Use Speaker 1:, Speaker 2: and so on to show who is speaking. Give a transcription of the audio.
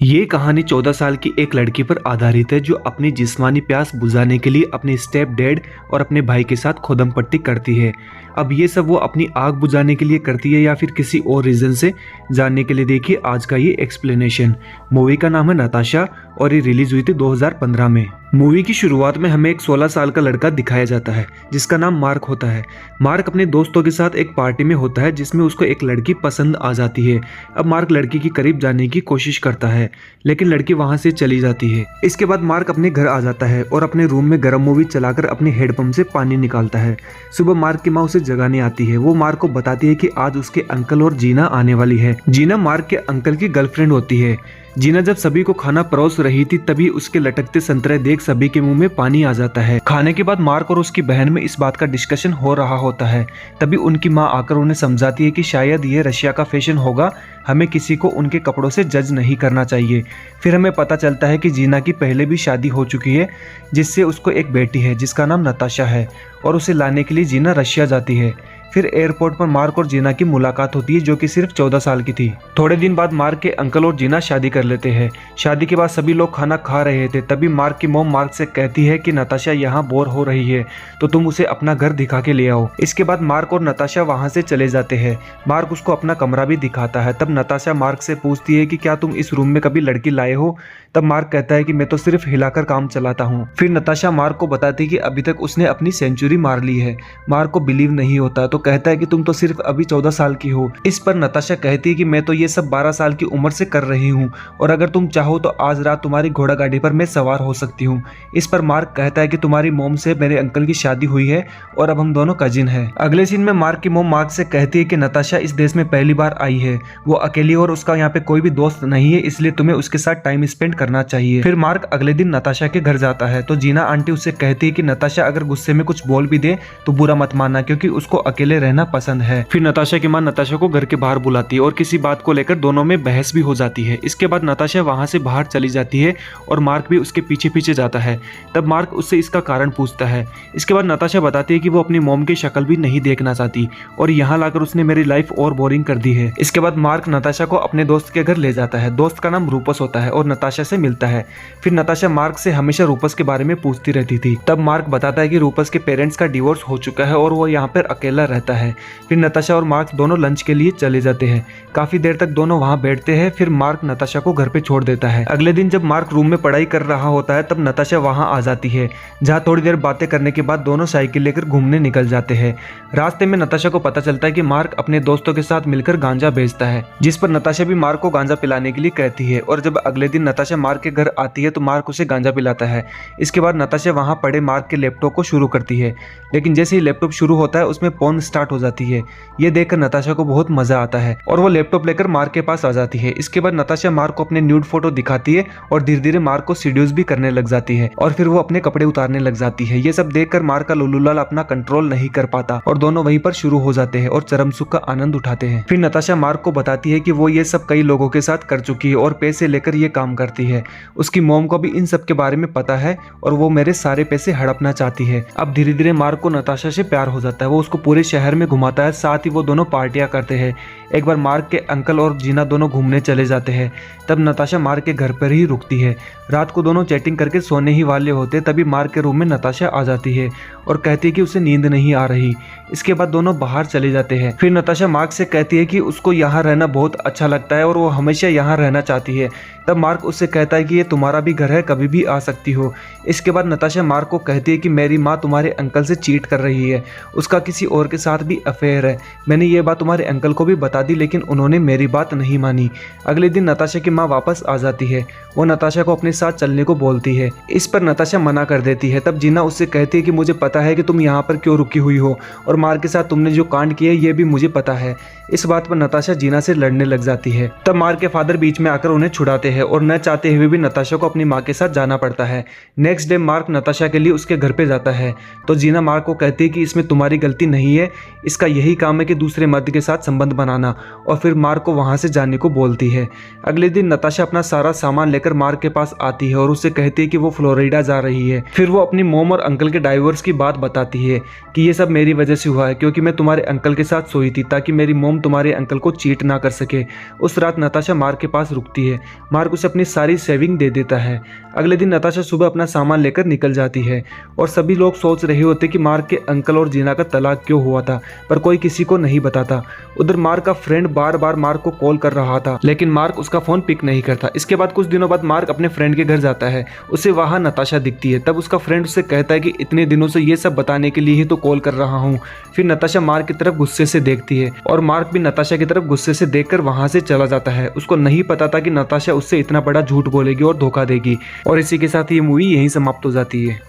Speaker 1: ये कहानी 14 साल की एक लड़की पर आधारित है जो अपनी जिस्मानी प्यास बुझाने के लिए अपने स्टेप डैड और अपने भाई के साथ खोदम पट्टी करती है। अब ये सब वो अपनी आग बुझाने के लिए करती है या फिर किसी और रीजन से, जानने के लिए देखिए आज का ये एक्सप्लेनेशन। मूवी का नाम है नताशा और ये रिलीज हुई थी 2015 में। मूवी की शुरुआत में हमें एक 16 साल का लड़का दिखाया जाता है जिसका नाम मार्क होता है। मार्क अपने दोस्तों के साथ एक पार्टी में होता है जिसमें उसको एक लड़की पसंद आ जाती है। अब मार्क लड़की के करीब जाने की कोशिश करता है लेकिन लड़की वहां से चली जाती है। इसके बाद मार्क अपने घर आ जाता है और अपने रूम में गर्म मूवी चलाकर अपने हेडपंप से पानी निकालता है। सुबह मार्क की माँ उसे जगाने आती है। वो मार्क को बताती है कि आज उसके अंकल और जीना आने वाली है। जीना मार्क के अंकल की गर्लफ्रेंड होती है। जीना जब सभी को खाना परोस रही थी तभी उसके लटकते संतरे देख सभी के मुंह में पानी आ जाता है। खाने के बाद मार्क और उसकी बहन में इस बात का डिस्कशन हो रहा होता है। तभी उनकी माँ आकर उन्हें समझाती है कि शायद ये रशिया का फैशन होगा, हमें किसी को उनके कपड़ों से जज नहीं करना चाहिए। फिर हमें पता चलता है कि जीना की पहले भी शादी हो चुकी है जिससे उसको एक बेटी है जिसका नाम नताशा है और उसे लाने के लिए जीना रशिया जाती है। फिर एयरपोर्ट पर मार्क और जीना की मुलाकात होती है जो कि सिर्फ 14 साल की थी। थोड़े दिन बाद मार्क के अंकल और जीना शादी कर लेते हैं। शादी के बाद सभी लोग खाना खा रहे थे तभी मार्क की मॉम मार्क से कहती है कि नताशा यहाँ बोर हो रही है तो तुम उसे अपना घर दिखा के ले आओ। इसके बाद मार्क और नताशा वहाँ से चले जाते हैं। मार्क उसको अपना कमरा भी दिखाता है। तब नताशा मार्क से पूछती है कि क्या तुम इस रूम में कभी लड़की लाए हो? तब मार्क कहता है कि मैं तो सिर्फ हिलाकर काम चलाता हूँ। फिर नताशा मार्क को बताती है कि अभी तक उसने अपनी सेंचुरी मार ली है। मार्क को बिलीव नहीं होता तो कहता है कि तुम तो सिर्फ अभी 14 साल की हो। इस पर नताशा कहती है कि मैं तो ये सब 12 साल की उम्र से कर रही हूँ और अगर तुम चाहो तो आज रात तुम्हारी घोड़ा गाड़ी पर मैं सवार हो सकती हूँ। इस पर मार्क कहता है कि तुम्हारी मोम से मेरे अंकल की शादी हुई है और अब हम दोनों कजिन हैं। अगले सीन में मार्क की मोम मार्क से कहती है कि नताशा इस देश में पहली बार आई है, वो अकेली और उसका यहाँ पे कोई भी दोस्त नहीं है, इसलिए तुम्हें उसके साथ टाइम स्पेंड करना चाहिए। फिर मार्क अगले दिन नताशा के घर जाता है तो जीना आंटी उससे कहती है कि नताशा अगर गुस्से में कुछ बोल भी दे तो बुरा मत मानना क्योंकि उसको अकेले रहना पसंद है। फिर नताशा की मां नताशा को घर के बाहर बुलाती है और किसी बात को लेकर दोनों में बहस भी हो जाती है। इसके बाद नताशा वहां से बाहर चली जाती है और मार्क भी उसके पीछे पीछे जाता है। तब मार्क उससे इसका कारण पूछता है। इसके बाद नताशा बताती है कि वो अपनी मॉम की शक्ल भी नहीं देखना चाहती और यहाँ लाकर उसने मेरी लाइफ और बोरिंग कर दी है। इसके बाद मार्क नताशा को अपने दोस्त के घर ले जाता है। दोस्त का नाम रूपस होता है और नताशा से मिलता है। फिर नताशा मार्क से हमेशा रूपस के बारे में पूछती रहती थी। तब मार्क बताता है कि रूपस के पेरेंट्स का डिवोर्स हो चुका है और वो यहाँ पर अकेला रहता है। फिर नताशा और मार्क दोनों लंच के लिए चले जाते हैं। काफी देर तक दोनों वहां बैठते हैं। फिर मार्क नताशा को घर पे छोड़ देता है। अगले दिन जब मार्क रूम में पढ़ाई कर रहा होता है तब नताशा वहां आ जाती है जहां थोड़ी देर बातें करने के बाद दोनों साइकिल लेकर घूमने निकल जाते हैं। रास्ते में नताशा को पता चलता है कि मार्क अपने दोस्तों के साथ मिलकर गांजा बेचता है, जिस पर नताशा भी मार्क को गांजा पिलाने के लिए कहती है और जब अगले दिन नताशा मार्क के घर आती है तो मार्क उसे गांजा पिलाता है। इसके बाद नताशा वहां पड़े मार्क के लैपटॉप को शुरू करती है लेकिन जैसे ही लैपटॉप शुरू होता है उसमें पोर्न स्टार्ट हो जाती है। ये देखकर नताशा को बहुत मजा आता है और वो लैपटॉप लेकर मार्क के पास आ जाती है। इसके बाद नताशा मार्क को अपने न्यूड फोटो दिखाती है और धीरे धीरे मार्क को सीड्यूस भी करने लग जाती है और फिर वो अपने कपड़े उतारने लग जाती है। ये सब देखकर मार्क का लुल्लूलाल अपना कंट्रोल नहीं कर पाता और दोनों वहीं पर शुरू हो जाते हैं और चरम सुख का आनंद उठाते हैं। फिर नताशा मार्क को बताती है कि वो ये सब कई लोगों के साथ कर चुकी है और पैसे लेकर ये काम करती है। उसकी मॉम को भी इन सब के बारे में पता है और वो मेरे सारे पैसे हड़पना चाहती है। अब धीरे धीरे मार्क को नताशा से प्यार हो जाता है। वो उसको पूरे शहर में घुमाता है, साथ ही वो दोनों पार्टियां करते हैं। एक बार मार्क के अंकल और जीना दोनों घूमने चले जाते हैं। तब नताशा मार्क के घर पर ही रुकती है। रात को दोनों चैटिंग करके सोने ही वाले होते तभी मार्क के रूम में नताशा आ जाती है और कहती है कि उसे नींद नहीं आ रही। इसके बाद दोनों बाहर चले जाते हैं। फिर नताशा मार्क से कहती है कि उसको यहाँ रहना बहुत अच्छा लगता है और वो हमेशा यहाँ रहना चाहती है। तब मार्क उससे कहता है कि ये तुम्हारा भी घर है, कभी भी आ सकती हो। इसके बाद नताशा मार्क को कहती है कि मेरी माँ तुम्हारे अंकल से चीट कर रही है, उसका किसी और के साथ भी अफेयर है। मैंने ये बात तुम्हारे अंकल को भी बता दी लेकिन उन्होंने मेरी बात नहीं मानी। अगले दिन नताशा की माँ वापस आ जाती है। वो नताशा को अपने साथ चलने को बोलती है। इस पर नताशा मना कर देती है। तब जीना उससे कहती है कि मुझे पता है कि तुम यहाँ पर क्यों रुकी हुई हो और मार्क के साथ तुमने जो कांड किए ये भी मुझे पता है। इस बात पर नताशा जीना से लड़ने लग जाती है। तब मार्क के फादर बीच में आकर उन्हें छुड़ाते हैं और न चाहते हुए भी नताशा को अपनी माँ के साथ जाना पड़ता है। नेक्स्ट डे मार्क नताशा के लिए उसके घर पे जाता है तो जीना मार्क को कहती है कि इसमें तुम्हारी गलती नहीं है, इसका यही काम है कि दूसरे मर्द के साथ संबंध बनाना, और फिर मार्क को वहां से जाने को बोलती है। अगले दिन नताशा अपना सारा सामान लेकर मार्क के पास आती है और उससे कहती है कि वो फ्लोरिडा जा रही है। फिर वो अपनी मोम और अंकल के डाइवोर्स की बात बताती है कि ये सब मेरी वजह से हुआ है क्योंकि मैं तुम्हारे अंकल के साथ सोई थी ताकि मेरी मोम तुम्हारे अंकल को चीट ना कर सके। उस रात नताशा मार्क के पास रुकती है। मार्क मार्क उसे अपनी सारी सेविंग दे देता है। अगले दिन नताशा सुबह अपना सामान लेकर निकल जाती है और सभी लोग सोच रहे होते कि मार्क के अंकल और जीना का तलाक क्यों हुआ था, पर कोई किसी को नहीं बताता। उधर मार्क का फ्रेंड बार बार मार्क को कॉल कर रहा था, लेकिन मार्क उसका फोन पिक नहीं करता। इसके बाद कुछ दिनों बाद मार्क अपने फ्रेंड के घर जाता है। उसे वहां नताशा दिखती है। तब उसका फ्रेंड उससे कहता है कि इतने दिनों से ये सब बताने के लिए ही तो कॉल कर रहा हूँ। फिर नताशा मार्क की तरफ गुस्से से देखती है और मार्क भी नताशा की तरफ गुस्से से देखकर वहां से चला जाता है। उसको नहीं पता था कि नताशा उससे इतना बड़ा झूठ बोलेगी और धोखा देगी। और इसी के साथ ये मूवी यहीं समाप्त हो जाती है।